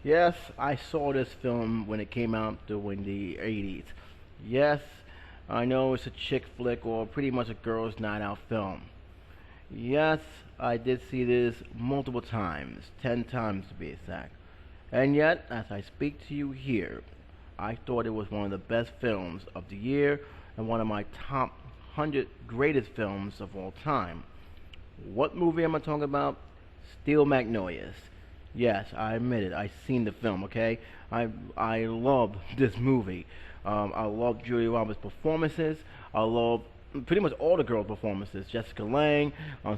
Yes, I saw this film when it came out during the 80s. Yes, I know it's a chick flick or pretty much a girls' night out film. Yes, I did see this multiple times, 10 times to be exact. And yet, as I speak to you here, I thought it was one of the best films of the year and one of my top 100 greatest films of all time. What movie am I talking about? Steel Magnolias. Yes, I admit it. I seen the film. Okay, I love this movie. I love Julia Roberts' performances. I love pretty much all the girl performances. Jessica Lange,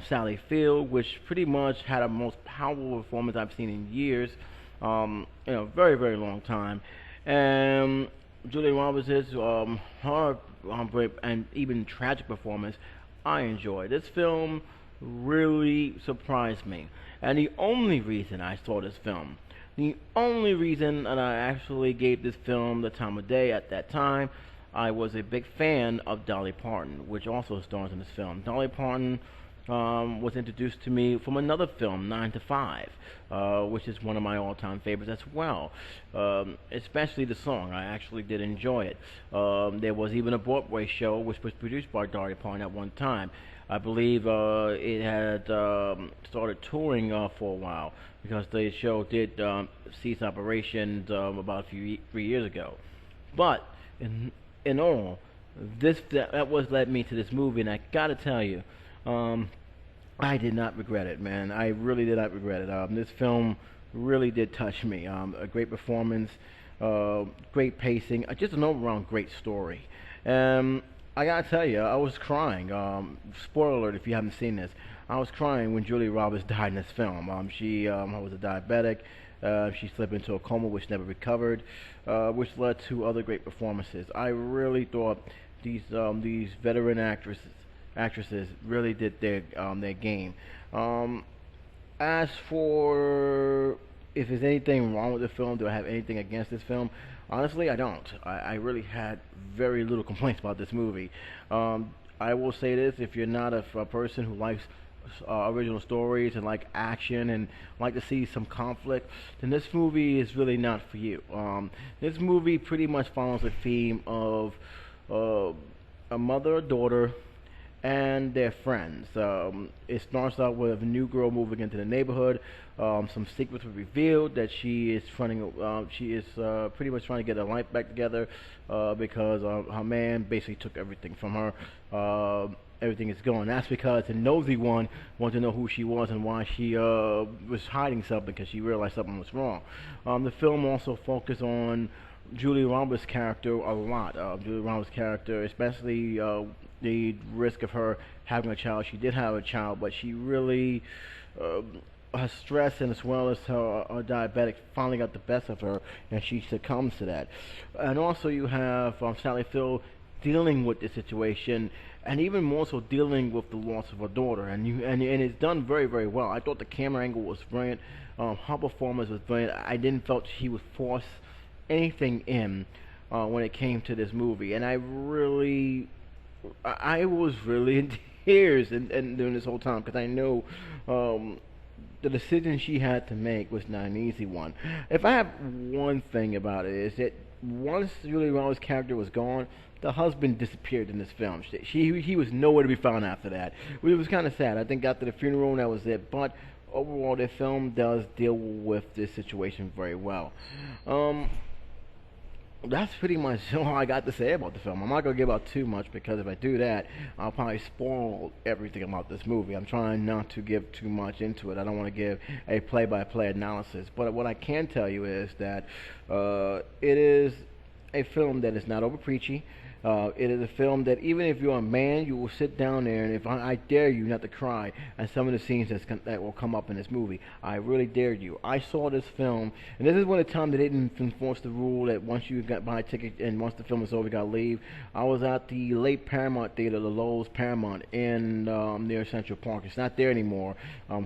Sally Field, which pretty much had a most powerful performance I've seen in years. Very very long time. And Julia Roberts' her great and even tragic performance, I enjoyed. This film really surprised me. And the only reason I saw this film, the only reason that I actually gave this film the time of day at that time, I was a big fan of Dolly Parton, which also stars in this film. Dolly Parton was introduced to me from another film, 9 to 5, which is one of my all-time favorites as well. Especially the song, I actually did enjoy it. There was even a Broadway show which was produced by Dolly Parton at one time. I believe it had started touring for a while because the show did cease operations about 3 years ago. But in all, that was led me to this movie, and I gotta tell you, um, I did not regret it, man. I really did not regret it. This film really did touch me. A great performance, great pacing, just an all-around great story. Um, I gotta tell you, I was crying. Spoiler alert if you haven't seen this. I was crying when Julia Roberts died in this film. She was a diabetic. She slipped into a coma which never recovered, which led to other great performances. I really thought these veteran actresses really did their game. Um, as for if there's anything wrong with the film, do I have anything against this film? Honestly, I don't. I really had very little complaints about this movie. I will say this: if you're not a person who likes original stories and like action and like to see some conflict, then this movie is really not for you. This movie pretty much follows the theme of uh, a mother, a daughter, and their friends. It starts out with a new girl moving into the neighborhood. Some secrets were revealed that she is trying. She is pretty much trying to get her life back together because her man basically took everything from her. Everything is gone. That's because the nosy one wanted to know who she was and why she was hiding something because she realized something was wrong. The film also focused on Julia Roberts' character a lot. Julia Roberts' character, especially the risk of her having a child. She did have a child, but she really, uh, her stress and as well as her diabetic finally got the best of her, and she succumbs to that. And also you have Sally Field dealing with the situation, and even more so dealing with the loss of her daughter. And it's done very very well. I thought the camera angle was brilliant. Her performance was brilliant. I didn't felt she would force anything in when it came to this movie, and I was really in tears and during this whole time because I know um, the decision she had to make was not an easy one. If I have one thing about it is that once Julie Roberts' character was gone, the husband disappeared in this film. He was nowhere to be found after that. It was kind of sad. I think after the funeral, that was it. But overall, the film does deal with this situation very well. Um, that's pretty much all I got to say about the film. I'm not gonna give out too much because if I do that, I'll probably spoil everything about this movie. I'm trying not to give too much into it. I don't want to give a play-by-play analysis. But what I can tell you is that it is a film that is not over preachy. It is a film that even if you're a man, you will sit down there, and if I dare you not to cry at some of the scenes that will come up in this movie. I really dare you. I saw this film, and this is one of the time they didn't enforce the rule that once you got buy a ticket and once the film is over, you got to leave. I was at the late Paramount Theater, the Lowe's Paramount in near Central Park. It's not there anymore.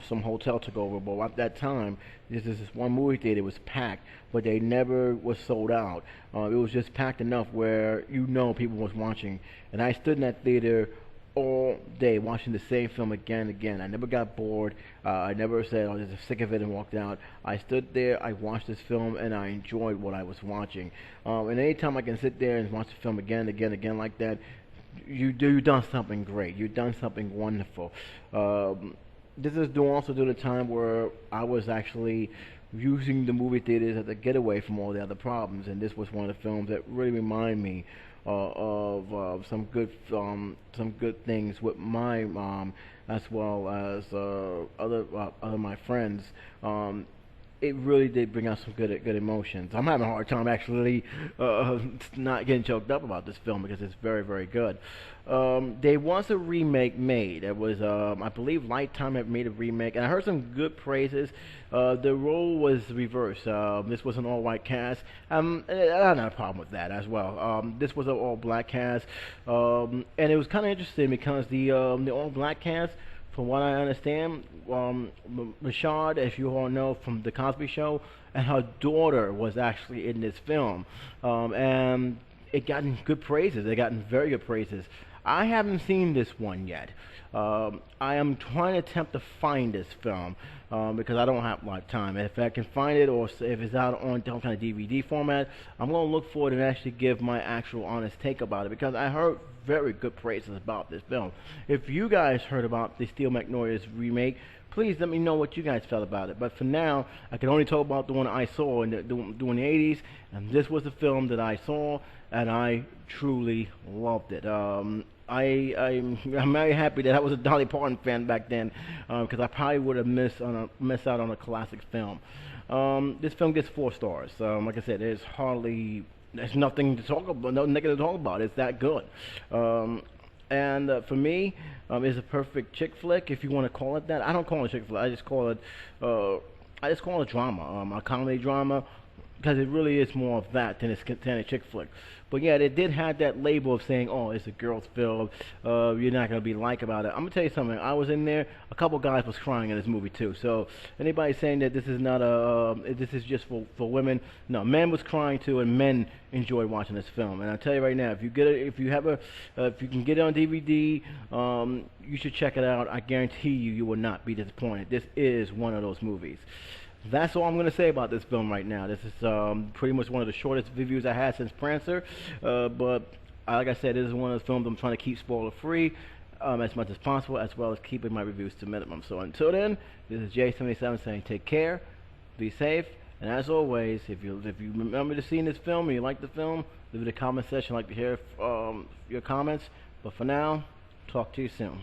Some hotel took over, but at that time, this one movie theater was packed, but they never was sold out. It was just packed enough where people was watching, and I stood in that theater all day watching the same film again and again. I never got bored. I never said, "Oh, I'm just sick of it," and walked out. I stood there, I watched this film, and I enjoyed what I was watching. And anytime I can sit there and watch the film again, and again, and again like that, you've done something great. You've done something wonderful. This is also during a time where I was actually using the movie theaters as a getaway from all the other problems, and this was one of the films that really remind me of some good things with my mom, as well as other my friends. It really did bring out some good emotions. I'm having a hard time actually not getting choked up about this film because it's very good. There was a remake made. It was I believe Lifetime had made a remake, and I heard some good praises. The role was reversed. This was an all-white cast. I had a problem with that as well. This was an all-black cast, and it was kind of interesting because the all-black cast, from what I understand, Rashad, as you all know from The Cosby Show, and her daughter was actually in this film. And it gotten good praises. It gotten very good praises. I haven't seen this one yet. I am trying to attempt to find this film because I don't have a lot of time. If I can find it, or if it's out on some kind of DVD format, I'm going to look for it and actually give my actual honest take about it, because I heard very good praises about this film. If you guys heard about the Steel Magnolias remake, please let me know what you guys felt about it. But for now, I can only talk about the one I saw during the 80s, and this was the film that I saw, and I truly loved it. I'm very happy that I was a Dolly Parton fan back then, because I probably would have missed out on a classic film. This film gets 4 stars. Like I said, there's nothing to talk about, no negative to talk about. It's that good. And for me, it's a perfect chick flick, if you want to call it that. I don't call it a chick flick. I just call it a drama, a comedy drama, because it really is more of that than a chick flick. But yeah, it did have that label of saying, "Oh, it's a girl's film. You're not gonna be like about it." I'm gonna tell you something. I was in there. A couple guys was crying in this movie too. So anybody saying that this is not this is just for women, no, men was crying too, and men enjoyed watching this film. And I'll tell you right now, if you get it, if you can get it on DVD, you should check it out. I guarantee you will not be disappointed. This is one of those movies. That's all I'm going to say about this film right now. This is pretty much one of the shortest reviews I had since Prancer. But like I said, this is one of the films I'm trying to keep spoiler free as much as possible, as well as keeping my reviews to minimum. So until then, this is J77 saying take care, be safe, and as always, if you remember to see this film and you like the film, leave it in the comment section. I'd like to hear your comments. But for now, talk to you soon.